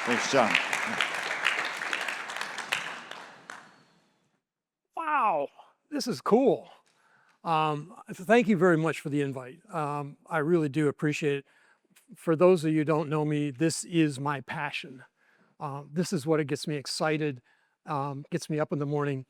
Thanks, Jon. Wow, this is cool. Thank you very much for the invite. I really do appreciate it. For those of you who don't know me, this is my passion. This is what gets me excited, gets me up in the morning.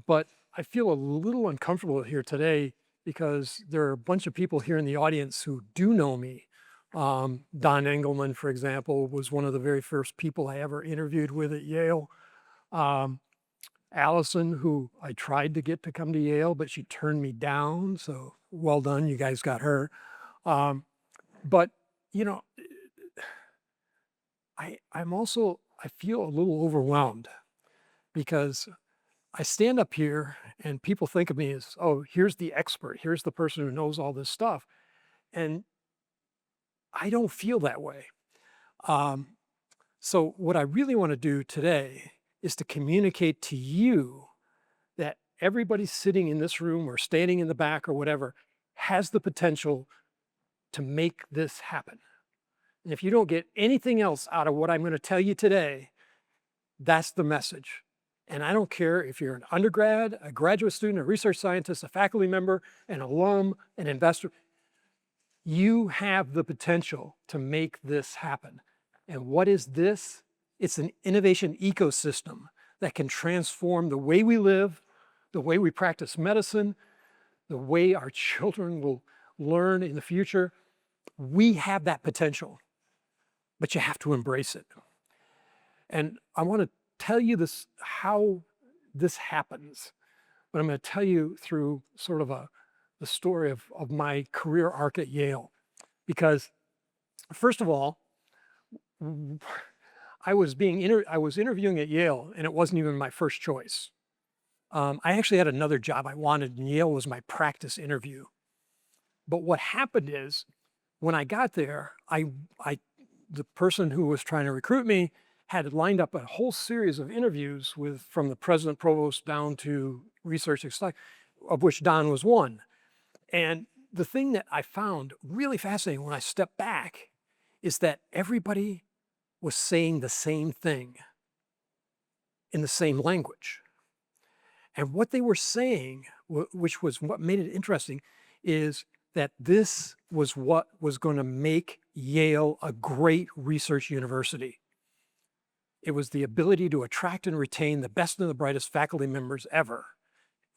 But I feel a little uncomfortable here today because there are a bunch of people here in the audience who do know me. Don Engelman, for example, was one of the very first people I ever interviewed with at Yale. Allison, who I tried to get to come to Yale, but she turned me down. So well done, you guys got her. But you know, I feel a little overwhelmed because I stand up here and people think of me as, oh, here's the expert, here's the person who knows all this stuff. And I don't feel that way. So what I really want to do today is to communicate to you that everybody sitting in this room or standing in the back or whatever has the potential to make this happen. And if you don't get anything else out of what I'm going to tell you today, that's the message. And I don't care if you're an undergrad, a graduate student, a research scientist, a faculty member, an alum, an investor, you have the potential to make this happen. And what is this? It's an innovation ecosystem that can transform the way we live, the way we practice medicine, the way our children will learn in the future. We have that potential, but you have to embrace it. And I want to tell you this, how this happens, but I'm going to tell you through sort of the story of my career arc at Yale. Because first of all, I was interviewing at Yale, and it wasn't even my first choice. I actually had another job I wanted, and Yale was my practice interview. But what happened is, when I got there, the person who was trying to recruit me had lined up a whole series of interviews from the president, provost, down to research exec, of which Don was one. And the thing that I found really fascinating when I stepped back is that everybody was saying the same thing in the same language. And what they were saying, which was what made it interesting, is that this was what was going to make Yale a great research university. It was the ability to attract and retain the best and the brightest faculty members ever,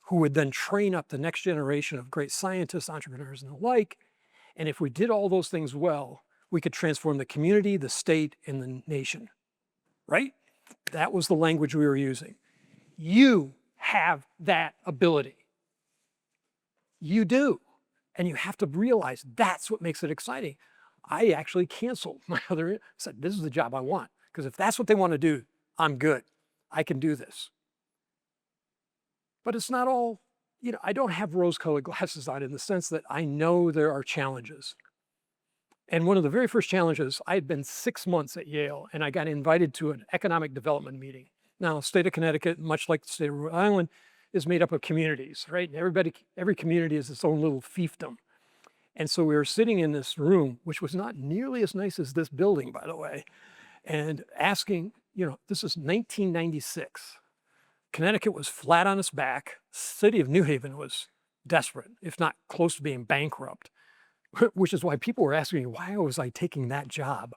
who would then train up the next generation of great scientists, entrepreneurs, and the like. And if we did all those things well, we could transform the community, the state, and the nation, right? That was the language we were using. You have that ability. You do. And you have to realize that's what makes it exciting. I actually canceled my other, said, this is the job I want. Because if that's what they want to do, I'm good. I can do this. But it's not all, I don't have rose-colored glasses on in the sense that I know there are challenges. And one of the very first challenges, I had been 6 months at Yale, and I got invited to an economic development meeting. Now, the state of Connecticut, much like the state of Rhode Island, is made up of communities, right? Every community is its own little fiefdom. And so we were sitting in this room, which was not nearly as nice as this building, by the way, and asking, this is 1996. Connecticut was flat on its back. The city of New Haven was desperate, if not close to being bankrupt, which is why people were asking me, why was I taking that job?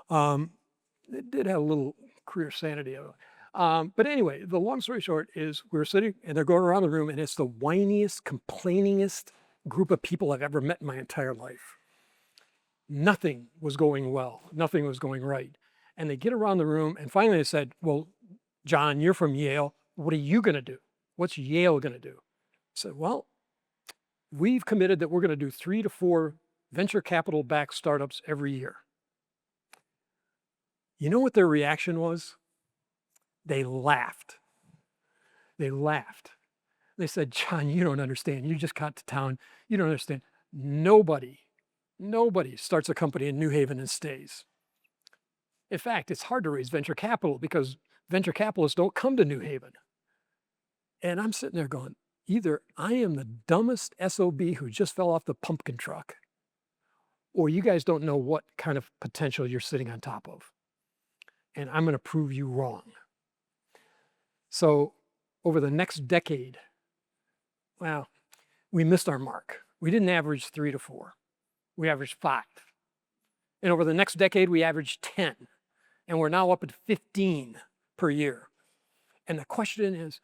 It did have a little career sanity of it. But anyway, the long story short is we're sitting and they're going around the room, and it's the whiniest, complainingest group of people I've ever met in my entire life. Nothing was going well. Nothing was going right. And they get around the room, and finally they said, well, Jon, you're from Yale. What are you going to do? What's Yale going to do? I said, well, we've committed that we're going to do 3 to 4 venture capital-backed startups every year. You know what their reaction was? They laughed. They laughed. They said, Jon, you don't understand. You just got to town. You don't understand. Nobody starts a company in New Haven and stays. In fact, it's hard to raise venture capital because venture capitalists don't come to New Haven. And I'm sitting there going, either I am the dumbest SOB who just fell off the pumpkin truck, or you guys don't know what kind of potential you're sitting on top of. and I'm going to prove you wrong. So over the next decade, well, we missed our mark. We didn't average 3 to 4. We averaged 5. And over the next decade, we averaged 10. And we're now up at 15 per year. And the question is,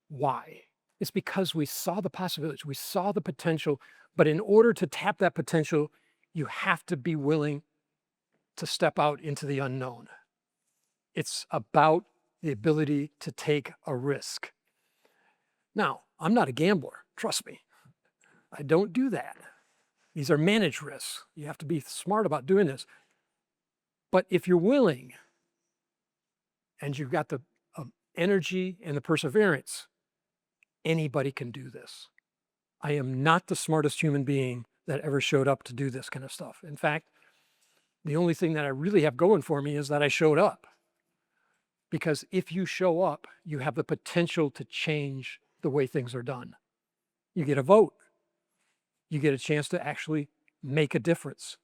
why? It's because we saw the possibilities, we saw the potential, but in order to tap that potential, you have to be willing to step out into the unknown. It's about the ability to take a risk. Now, I'm not a gambler, trust me. I don't do that. These are managed risks. You have to be smart about doing this. But if you're willing and you've got the energy and the perseverance, anybody can do this. I am not the smartest human being that ever showed up to do this kind of stuff. In fact, the only thing that I really have going for me is that I showed up. Because if you show up, you have the potential to change the way things are done. You get a vote. You get a chance to actually make a difference.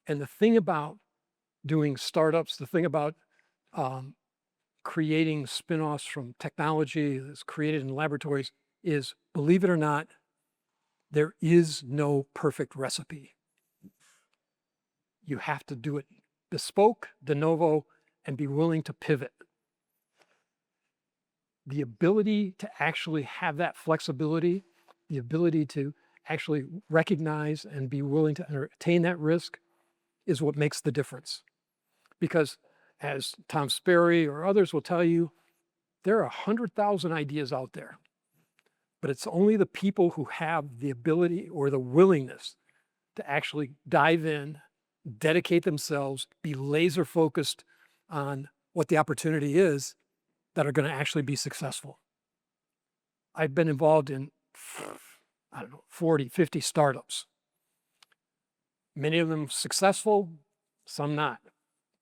And the thing about doing startups, the thing about creating spin-offs from technology that's created in laboratories is, believe it or not, there is no perfect recipe. You have to do it bespoke, de novo, and be willing to pivot. The ability to actually have that flexibility, the ability to actually recognize and be willing to entertain that risk is what makes the difference. Because as Tom Sperry or others will tell you, there are 100,000 ideas out there, but it's only the people who have the ability or the willingness to actually dive in, dedicate themselves, be laser focused on what the opportunity is that are going to actually be successful. I've been involved in, 40, 50 startups. Many of them successful, some not.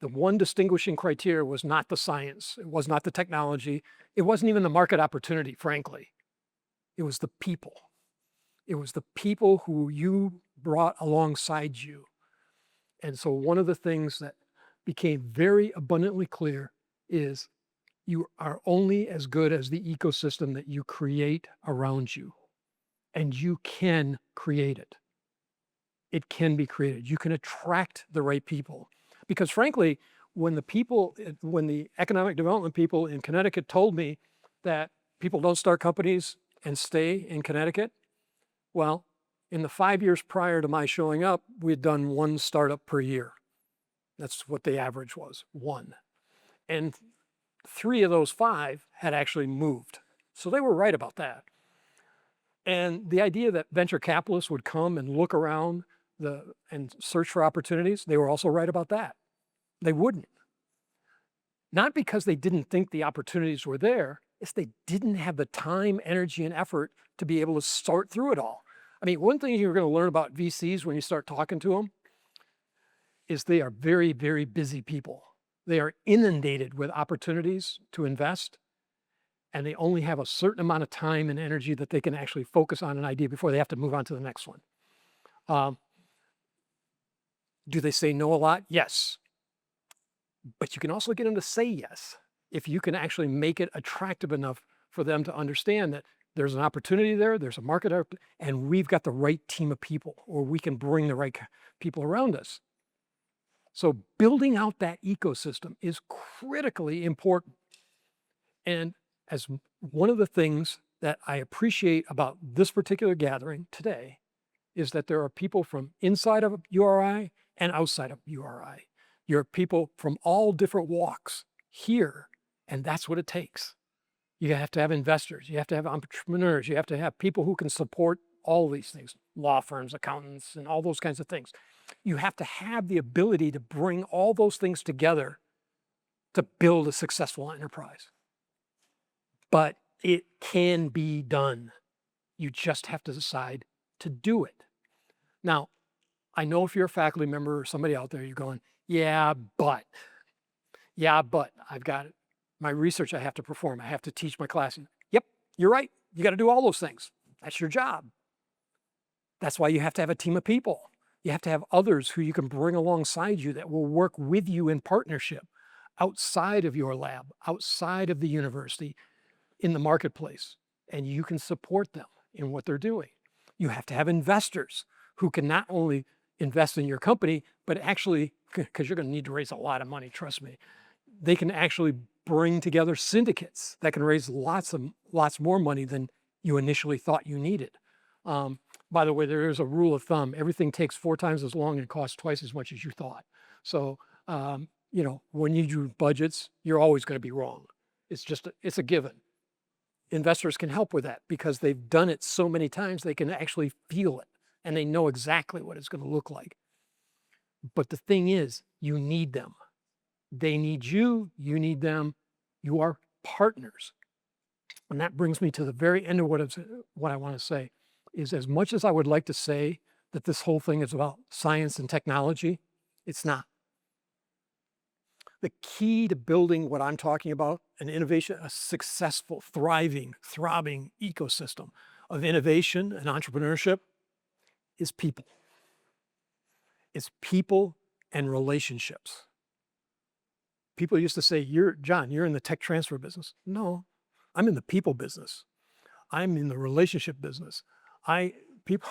The one distinguishing criteria was not the science. It was not the technology. It wasn't even the market opportunity, frankly. It was the people. It was the people who you brought alongside you. And so one of the things that became very abundantly clear is you are only as good as the ecosystem that you create around you. And you can create it. It can be created. You can attract the right people. Because frankly, when the economic development people in Connecticut told me that people don't start companies and stay in Connecticut, well, in the 5 years prior to my showing up, we had done 1 startup per year. That's what the average was, 1. And 3 of those 5 had actually moved. So they were right about that. And the idea that venture capitalists would come and look around and search for opportunities, they were also right about that. They wouldn't. Not because they didn't think the opportunities were there, it's they didn't have the time, energy, and effort to be able to sort through it all. I mean, one thing you're going to learn about VCs when you start talking to them is they are very, very busy people. They are inundated with opportunities to invest, and they only have a certain amount of time and energy that they can actually focus on an idea before they have to move on to the next one. Do they say no a lot? Yes. But you can also get them to say yes if you can actually make it attractive enough for them to understand that there's an opportunity there, there's a market, and we've got the right team of people, or we can bring the right people around us. So building out that ecosystem is critically important. And as one of the things that I appreciate about this particular gathering today is that there are people from inside of URI and outside of URI. You're people from all different walks here, and that's what it takes. You have to have investors, you have to have entrepreneurs, you have to have people who can support all these things, law firms, accountants, and all those kinds of things. You have to have the ability to bring all those things together to build a successful enterprise. But it can be done. You just have to decide to do it. Now, I know if you're a faculty member or somebody out there, you're going, yeah, but I've got my research I have to perform. I have to teach my class. Yep, you're right. You got to do all those things. That's your job. That's why you have to have a team of people. You have to have others who you can bring alongside you that will work with you in partnership. outside of your lab, outside of the university, in the marketplace, and you can support them in what they're doing. You have to have investors who can not only invest in your company, but actually, because you're going to need to raise a lot of money, trust me, they can actually bring together syndicates that can raise lots more money than you initially thought you needed. By the way, there is a rule of thumb: everything takes 4 times as long and costs twice as much as you thought. So, when you do budgets, you're always going to be wrong. It's a given. Investors can help with that because they've done it so many times, they can actually feel it and they know exactly what it's going to look like. But the thing is, you need them. They need you, you need them. You are partners. And that brings me to the very end of what I want to say is, as much as I would like to say that this whole thing is about science and technology, it's not. The key to building what I'm talking about, an innovation, a successful, thriving, throbbing ecosystem of innovation and entrepreneurship, is people. It's people and relationships. People used to say, John, you're in the tech transfer business. No, I'm in the people business. I'm in the relationship business. People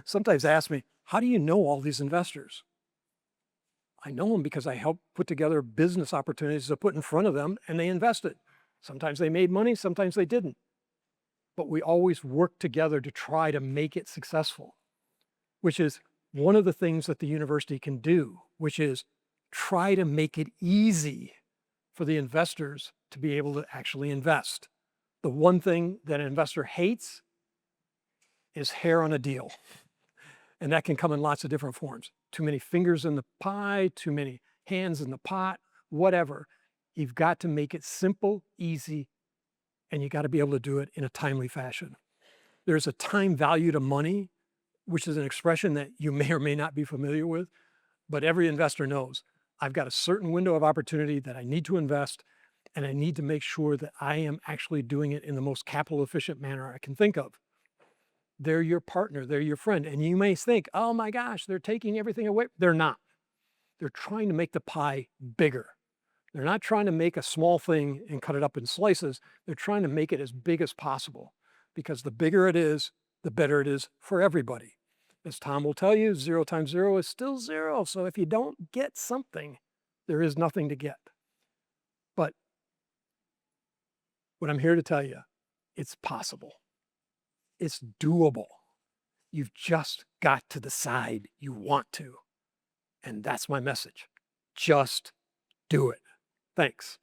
sometimes ask me, how do you know all these investors? I know them because I helped put together business opportunities to put in front of them, and they invested. Sometimes they made money, sometimes they didn't. But we always worked together to try to make it successful, which is one of the things that the university can do, which is try to make it easy for the investors to be able to actually invest. The one thing that an investor hates is hair on a deal. And that can come in lots of different forms. Too many fingers in the pie, too many hands in the pot, whatever. You've got to make it simple, easy, and you got to be able to do it in a timely fashion. There's a time value to money, which is an expression that you may or may not be familiar with, but every investor knows I've got a certain window of opportunity that I need to invest, and I need to make sure that I am actually doing it in the most capital efficient manner I can think of. They're your partner, they're your friend. And you may think, oh my gosh, they're taking everything away. They're not. They're trying to make the pie bigger. They're not trying to make a small thing and cut it up in slices. They're trying to make it as big as possible, because the bigger it is, the better it is for everybody. As Tom will tell you, 0 times 0 is still 0. So if you don't get something, there is nothing to get. But what I'm here to tell you, it's possible. It's doable. You've just got to decide you want to. And that's my message. Just do it. Thanks.